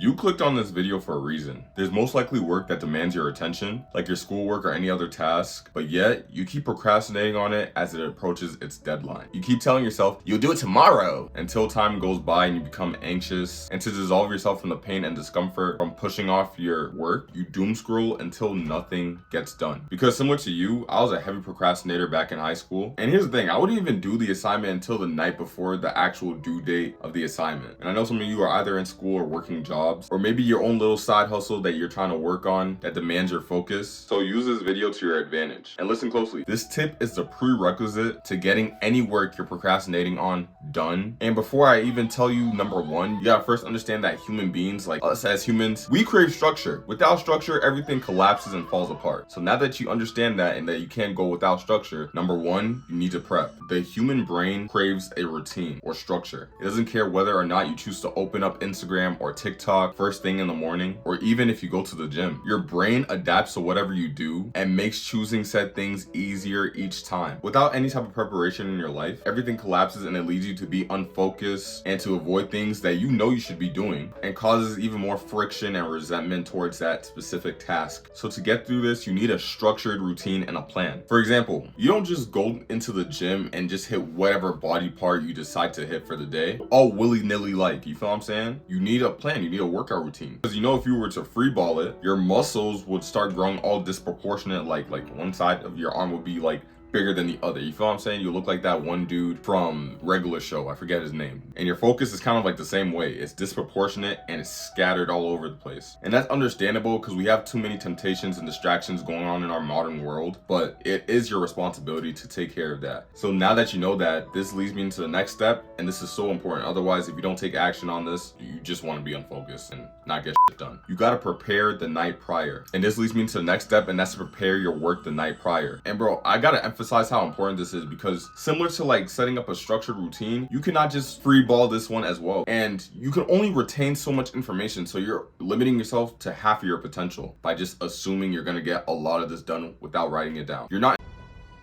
You clicked on this video for a reason. There's most likely work that demands your attention, like your schoolwork or any other task, but yet you keep procrastinating on it as it approaches its deadline. You keep telling yourself, you'll do it tomorrow, until time goes by and you become anxious. And to dissolve yourself from the pain and discomfort from pushing off your work, you doom scroll until nothing gets done. Because similar to you, I was a heavy procrastinator back in high school. And here's the thing, I wouldn't even do the assignment until the night before the actual due date of the assignment. And I know some of you are either in school or working jobs, or maybe your own little side hustle that you're trying to work on that demands your focus. So use this video to your advantage. And listen closely. This tip is the prerequisite to getting any work you're procrastinating on done. And before I even tell you number one, you gotta first understand that human beings, like us as humans, we crave structure. Without structure, everything collapses and falls apart. So now that you understand that and that you can't go without structure, number one, you need to prep. The human brain craves a routine or structure. It doesn't care whether or not you choose to open up Instagram or TikTok first thing in the morning, or even if you go to the gym. Your brain adapts to whatever you do and makes choosing said things easier each time. Without any type of preparation in your life, everything collapses and it leads you to be unfocused and to avoid things that you know you should be doing, and causes even more friction and resentment towards that specific task. So to get through this, you need a structured routine and a plan. For example, you don't just go into the gym and just hit whatever body part you decide to hit for the day, all willy-nilly like, you feel what I'm saying? You need a plan, you need a workout routine. Because you know, if you were to free ball it, your muscles would start growing all disproportionate, like one side of your arm would be like bigger than the other. You feel what I'm saying? You look like that one dude from Regular Show, I forget his name. And your focus is kind of like the same way. It's disproportionate and it's scattered all over the place. And that's understandable because we have too many temptations and distractions going on in our modern world, but it is your responsibility to take care of that. So now that you know that, this leads me into the next step, and this is so important. Otherwise, if you don't take action on this, you just want to be unfocused and not get shit done. You got to prepare the night prior. And this leads me into the next step, and that's to prepare your work the night prior. And bro, I got to emphasize how important this is, because similar to like setting up a structured routine, you cannot just free ball this one as well. And you can only retain so much information, so you're limiting yourself to half of your potential by just assuming you're going to get a lot of this done without writing it down.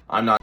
I'm not.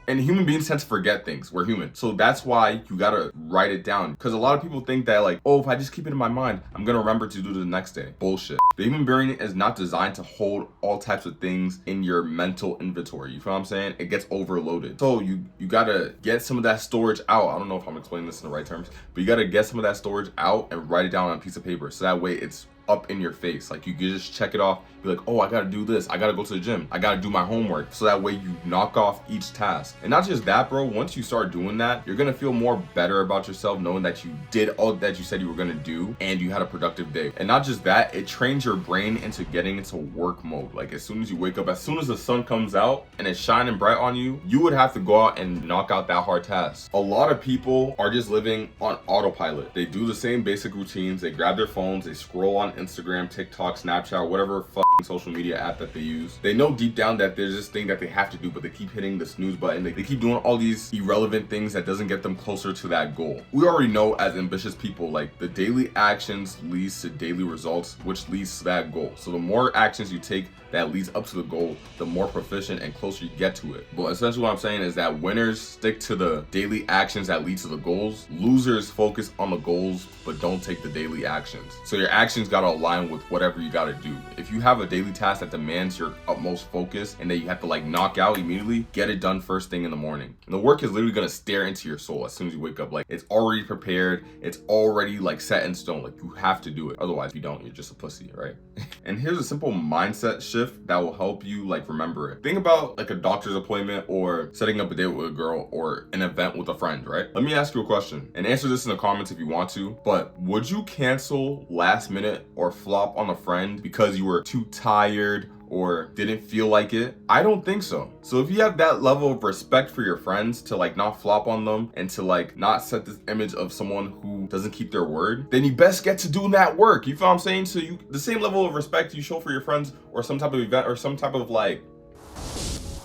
And human beings tend to forget things. We're human. So that's why you gotta write it down. Because a lot of people think that like, oh, if I just keep it in my mind, I'm gonna remember to do it the next day. Bullshit. The human brain is not designed to hold all types of things in your mental inventory. You feel what I'm saying? It gets overloaded. So you gotta get some of that storage out. I don't know if I'm explaining this in the right terms, but you gotta get some of that storage out and write it down on a piece of paper. So that way it's up in your face. Like you can just check it off, be like, oh, I gotta do this, I gotta go to the gym, I gotta do my homework. So that way you knock off each task. And not just that, bro, once you start doing that, you're gonna feel more better about yourself, knowing that you did all that you said you were gonna do and you had a productive day. And not just that, it trains your brain into getting into work mode. Like as soon as you wake up, as soon as the sun comes out and it's shining bright on you, you would have to go out and knock out that hard task. A lot of people are just living on autopilot. They do the same basic routines, they grab their phones, they scroll on Instagram, TikTok, Snapchat, whatever fucking social media app that they use. They know deep down that there's this thing that they have to do, but they keep hitting the snooze button. They keep doing all these irrelevant things that doesn't get them closer to that goal. We already know as ambitious people, like the daily actions leads to daily results, which leads to that goal. So the more actions you take that leads up to the goal, the more proficient and closer you get to it. But essentially what I'm saying is that winners stick to the daily actions that lead to the goals. Losers focus on the goals, but don't take the daily actions. So your actions gotta align with whatever you gotta do. If you have a daily task that demands your utmost focus and that you have to like knock out immediately, get it done first thing in the morning. And the work is literally gonna stare into your soul as soon as you wake up. Like it's already prepared, it's already like set in stone. Like you have to do it. Otherwise, if you don't, you're just a pussy, right? And here's a simple mindset shift that will help you like remember it. Think about like a doctor's appointment or setting up a date with a girl or an event with a friend, right? Let me ask you a question and answer this in the comments if you want to, but would you cancel last minute or flop on a friend because you were too tired or didn't feel like it? I don't think so. So if you have that level of respect for your friends to like not flop on them and to like not set this image of someone who doesn't keep their word, then you best get to doing that work. You feel what I'm saying? So you, the same level of respect you show for your friends or some type of event or some type of like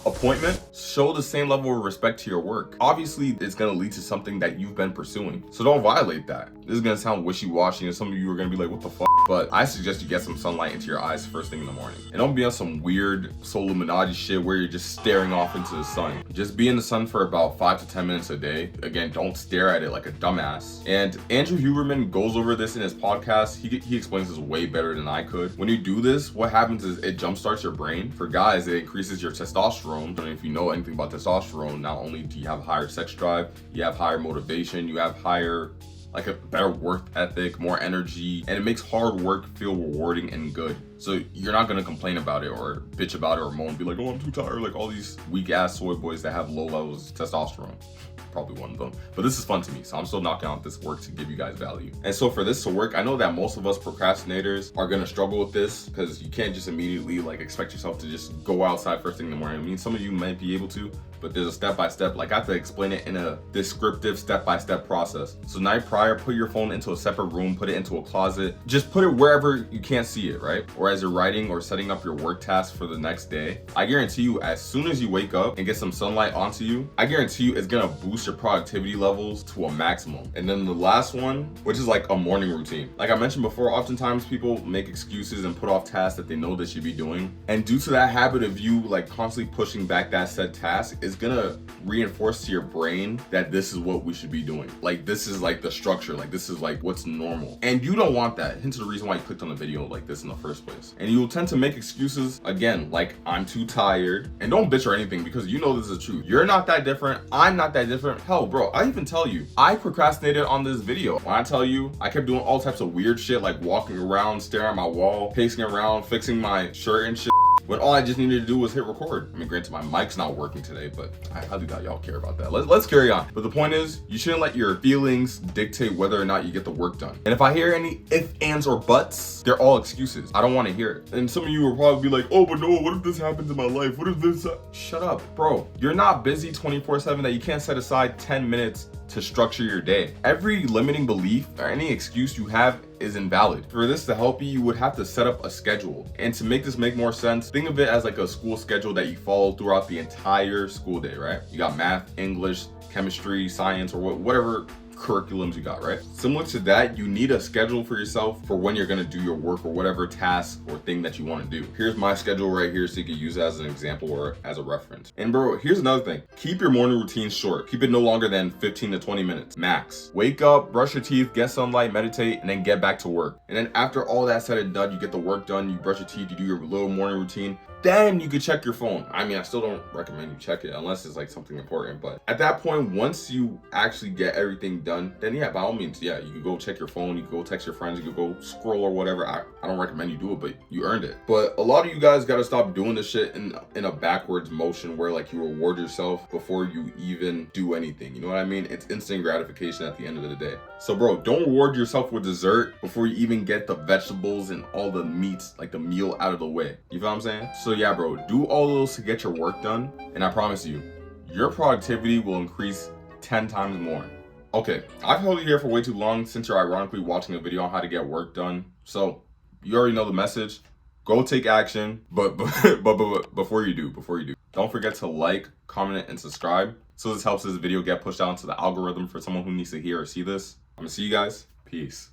appointment, show the same level of respect to your work. Obviously, it's gonna lead to something that you've been pursuing, so don't violate that. This is gonna sound wishy-washy, and some of you are gonna be like, what the fuck? But I suggest you get some sunlight into your eyes first thing in the morning. And don't be on some weird Soul Illuminati shit where you're just staring off into the sun. Just be in the sun for about 5 to 10 minutes a day. Again, don't stare at it like a dumbass. And Andrew Huberman goes over this in his podcast. He explains this way better than I could. When you do this, what happens is it jumpstarts your brain. For guys, it increases your testosterone. And if you know anything about testosterone, not only do you have higher sex drive, you have higher motivation, you have higher, like a better work ethic, more energy, and it makes hard work feel rewarding and good. So you're not gonna complain about it or bitch about it or moan, be like, oh, I'm too tired, like all these weak ass soy boys that have low levels of testosterone. Probably one of them, but this is fun to me, so I'm still knocking out this work to give you guys value. And so for this to work, I know that most of us procrastinators are gonna struggle with this because you can't just immediately like expect yourself to just go outside first thing in the morning. I mean, some of you might be able to, but there's a step-by-step, like I have to explain it in a descriptive step-by-step process. So night prior, put your phone into a separate room, put it into a closet, just put it wherever you can't see it, right? Or as you're writing or setting up your work tasks for the next day, I guarantee you, as soon as you wake up and get some sunlight onto you, I guarantee you it's gonna boost your productivity levels to a maximum. And then the last one, which is like a morning routine. Like I mentioned before, oftentimes people make excuses and put off tasks that they know they should be doing. And due to that habit of you like constantly pushing back that said task, is gonna reinforce to your brain that this is what we should be doing. Like this is like the structure, like this is like what's normal. And you don't want that. Hence the reason why you clicked on the video like this in the first place. And you will tend to make excuses again, like I'm too tired. And don't bitch or anything because you know this is the truth. You're not that different. I'm not that different. Hell, bro, I even tell you, I procrastinated on this video. When I tell you, I kept doing all types of weird shit like walking around, staring at my wall, pacing around, fixing my shirt and shit, when all I just needed to do was hit record. I mean, granted, my mic's not working today, but I highly doubt y'all care about that. Let's carry on. But the point is, you shouldn't let your feelings dictate whether or not you get the work done. And if I hear any ifs, ands, or buts, they're all excuses. I don't want to hear it. And some of you will probably be like, oh, but no, what if this happens in my life? What if this? Shut up, bro. You're not busy 24/7 that you can't set aside 10 minutes to structure your day. Every limiting belief or any excuse you have is invalid. For this to help you, you would have to set up a schedule. And to make this make more sense, think of it as like a school schedule that you follow throughout the entire school day, right? You got math, English, chemistry, science, or whatever curriculums you got, right? Similar to that, you need a schedule for yourself for when you're gonna do your work or whatever task or thing that you want to do. Here's my schedule right here so you can use it as an example or as a reference. And bro, here's another thing. Keep your morning routine short. Keep it no longer than 15 to 20 minutes max. Wake up, brush your teeth, get sunlight, meditate, and then get back to work. And then after all that said and done, you get the work done, you brush your teeth, you do your little morning routine, then you could check your phone. I mean, I still don't recommend you check it unless it's like something important. But at that point, once you actually get everything done, then yeah, by all means, yeah, you can go check your phone, you can go text your friends, you can go scroll or whatever. I don't recommend you do it, but you earned it. But a lot of you guys gotta stop doing this shit in a backwards motion where like you reward yourself before you even do anything. You know what I mean? It's instant gratification at the end of the day. So bro, don't reward yourself with dessert before you even get the vegetables and all the meats, like the meal out of the way. You feel what I'm saying? So yeah, bro, do all those to get your work done. And I promise you, your productivity will increase 10 times more. Okay, I've held you here for way too long since you're ironically watching a video on how to get work done. So you already know the message. Go take action. But before you do, don't forget to like, comment, and subscribe. So this helps this video get pushed out into the algorithm for someone who needs to hear or see this. I'm gonna see you guys. Peace.